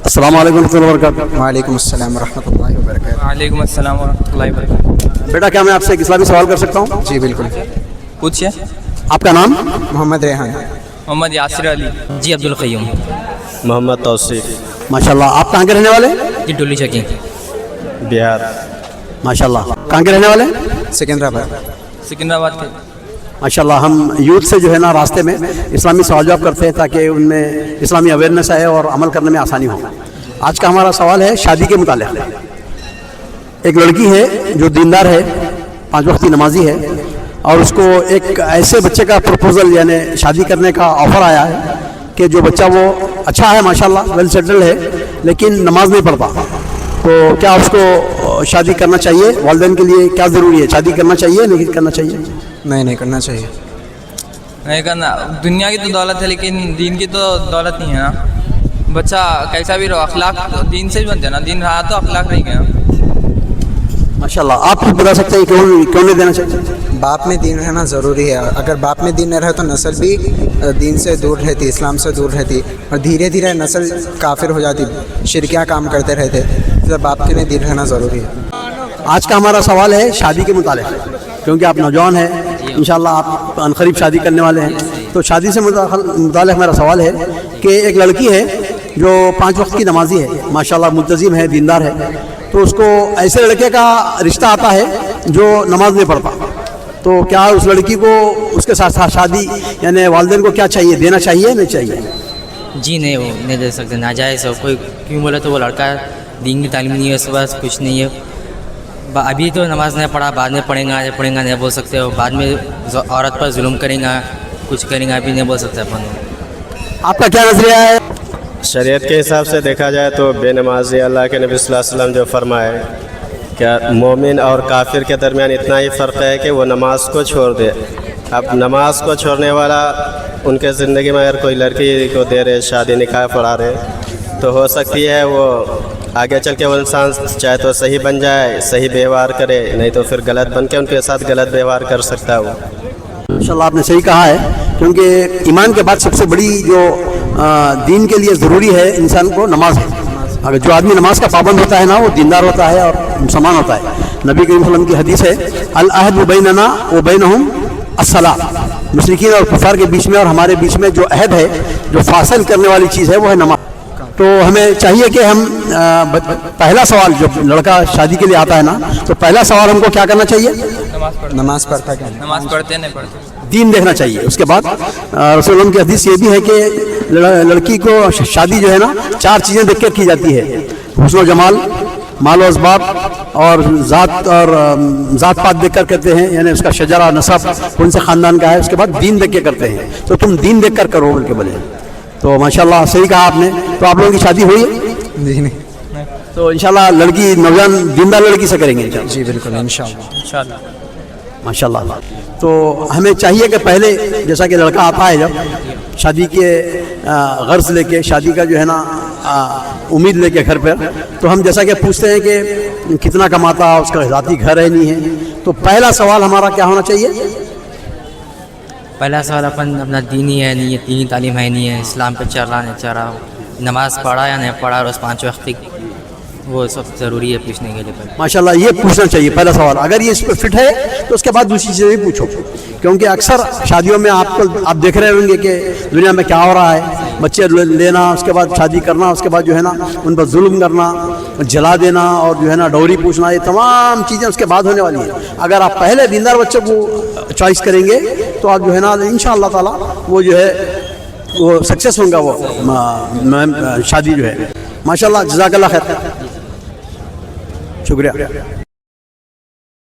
अस्सलाम वालेकुम रहमतुल्लाहि व बरकातहू। वालेकुम अस्सलाम रहमतुल्लाहि व बरकातहू। वालेकुम अस्सलाम वरहमतुल्लाहि वबरकातुहू। बेटा, क्या मैं आपसे एक इस्लामी सवाल कर सकता हूँ? जी बिल्कुल। पूछिए। आपका नाम? मोहम्मद रेहान। मोहम्मद यासिर अली। जी अब्दुल क़य्यूम। मोहम्मद तौसीफ। माशाल्लाह। आप कहाँ के रहने वाले? जी डोली चकी। बिहार। माशाल्लाह। कहाँ के रहने वाले? सिकंदराबाद। सिकंदराबाद के। माशाल्लाह। हम यूथ से जो है ना रास्ते में इस्लामी सवाल जवाब करते हैं ताकि उनमें इस्लामी अवेयरनेस आए और अमल करने में आसानी हो। आज का हमारा सवाल है शादी के मुताल्लिक़। एक लड़की है जो दीनदार है, 5 वक्त की नमाजी है, और उसको एक ऐसे बच्चे का प्रपोजल यानी शादी करने का ऑफ़र आया है कि जो बच्चा वो अच्छा है माशाल्लाह, वेल सेटल्ड है, लेकिन नमाज नहीं पढ़ता। तो क्या उसको शादी करना चाहिए? वालिदैन के लिए क्या ज़रूरी है? शादी करना चाहिए नहीं करना चाहिए? नहीं करना चाहिए। नहीं करना। दुनिया की तो दौलत है लेकिन दीन की तो दौलत नहीं है ना। बच्चा कैसा भी रहो, अखलाक तो दीन से ही बनते हैं ना। दीन रहा तो अखलाक रहेंगे ना। माशाल्लाह। आप भी बता सकते हैं क्यों नहीं देना चाहिए? बाप में दीन रहना ज़रूरी है। अगर बाप में दीन न रहे तो नस्ल भी दीन से दूर रहती, इस्लाम से दूर रहती, और धीरे धीरे नस्ल काफिर हो जाती, शिरकिया काम करते रहते। तो बाप के लिए दीन रहना ज़रूरी है। आज का हमारा सवाल है शादी के मुतालिक, क्योंकि आप नौजवान हैं, इंशाल्लाह आप अनकरीब शादी करने वाले हैं। तो शादी से मुतालिक मेरा सवाल है कि एक लड़की है जो 5 वक्त की नमाजी है, माशाल्लाह मुल्तज़िम है, दीनदार है, तो उसको ऐसे लड़के का रिश्ता आता है जो नमाज नहीं पढ़ता। तो क्या उस लड़की को उसके साथ शादी यानी वालिदैन को क्या चाहिए, देना चाहिए नहीं चाहिए? जी नहीं, वो नहीं दे सकते, नाजायज़ है। कोई क्यों बोले तो वो लड़का दीन की तालीम नहीं है, उसके पास कुछ नहीं है। अभी तो नमाज नहीं पढ़ा, बाद में पढ़ेगा नहीं बोल सकते हो। बाद में औरत पर जुल्म करेगा, कुछ करेगा, अभी नहीं बोल सकते अपन। आपका क्या नजरिया है? शरीयत के हिसाब से देखा जाए तो बेनमाजी, अल्लाह के नबी सल्लल्लाहु अलैहि वसल्लम जो फरमाए, क्या मोमिन और काफिर के दरमियान इतना ही फ़र्क है कि वो नमाज को छोड़ दे। अब नमाज को छोड़ने वाला उनके ज़िंदगी में अगर कोई लड़की को दे रहे, शादी निकाह पढ़ा रहे, तो हो सकती है वो आगे चल के वो इंसान चाहे तो सही बन जाए, सही व्यवहार करे, नहीं तो फिर गलत बन के उनके साथ गलत व्यवहार कर सकता है वो। माशाल्लाह आपने सही कहा है, क्योंकि ईमान के बाद सबसे बड़ी जो दीन के लिए ज़रूरी है इंसान को नमाज है। अगर जो आदमी नमाज का पाबंद होता है ना, वो दीनदार होता है और मुसलमान होता है। नबी करीम सल्लल्लाहु अलैहि वसल्लम की हदीस है, अल अहद बैनना व बैनहुम अस्सलाह। मुशरिकीन और कुफार के बीच में और हमारे बीच में जो अहद है, जो फासिल करने वाली चीज़ है, वो है नमाज। तो हमें चाहिए कि हम पहला सवाल, जब लड़का शादी के लिए आता है ना, तो पहला सवाल हमको क्या करना चाहिए? नमाज पढ़ता क्या? नमाज पढ़ते नहीं पढ़ते, दीन देखना चाहिए। उसके बाद रसूलुल्लाह की हदीस ये भी है कि लड़की को शादी जो है ना 4 चीज़ें देख कर की जाती है। हुस्न जमाल, माल असबाब और ज़ात पात देख कर करते हैं, यानी उसका शजरा नसब कौन से ख़ानदान का है। उसके बाद दीन देख के करते हैं। तो तुम दीन देख कर करो बोल के बोले। तो माशाल्लाह सही कहा आपने। तो आप लोगों की शादी हुई है? जी नहीं। तो इंशाल्लाह लड़की नौजवान दीनदार लड़की से करेंगे इंशाल्लाह। जी बिल्कुल, इंशाअल्लाह। इंशाल्लाह। माशाल्लाह। तो हमें चाहिए कि पहले जैसा कि लड़का आता है जब शादी के गर्ज लेके, शादी का जो है ना उम्मीद लेके घर पर, तो हम जैसा कि पूछते हैं कि कितना कमाता, उसका ज़ाती घर है नहीं है। तो पहला सवाल हमारा क्या होना चाहिए? पहला सवाल अपन अपना दीनी है नहीं है, दीनी तालीम है नहीं है, इस्लाम पे चल रहा नहीं चल रहा, नमाज पढ़ा या नहीं पढ़ा, रोज़ 5 वक्त की, वो सब ज़रूरी है पूछने के लिए। माशाल्लाह ये पूछना चाहिए पहला सवाल। अगर ये इस पर फिट है तो उसके बाद दूसरी चीज़ें भी पूछो, क्योंकि अक्सर शादियों में आप देख रहे होंगे कि दुनिया में क्या हो रहा है। बच्चे लेना, उसके बाद शादी करना, उसके बाद जो है ना उन पर जुल्म करना, जला देना, और जो है ना डौरी पूछना, ये तमाम चीज़ें उसके बाद होने वाली हैं। अगर आप पहले दीनदार बच्चे को चॉइस करेंगे तो आप जो है ना इंशाअल्लाह ताला वो जो है वो सक्सेस होगा वो शादी जो है। माशाल्लाह, जज़ाकल्लाह खैर, शुक्रिया।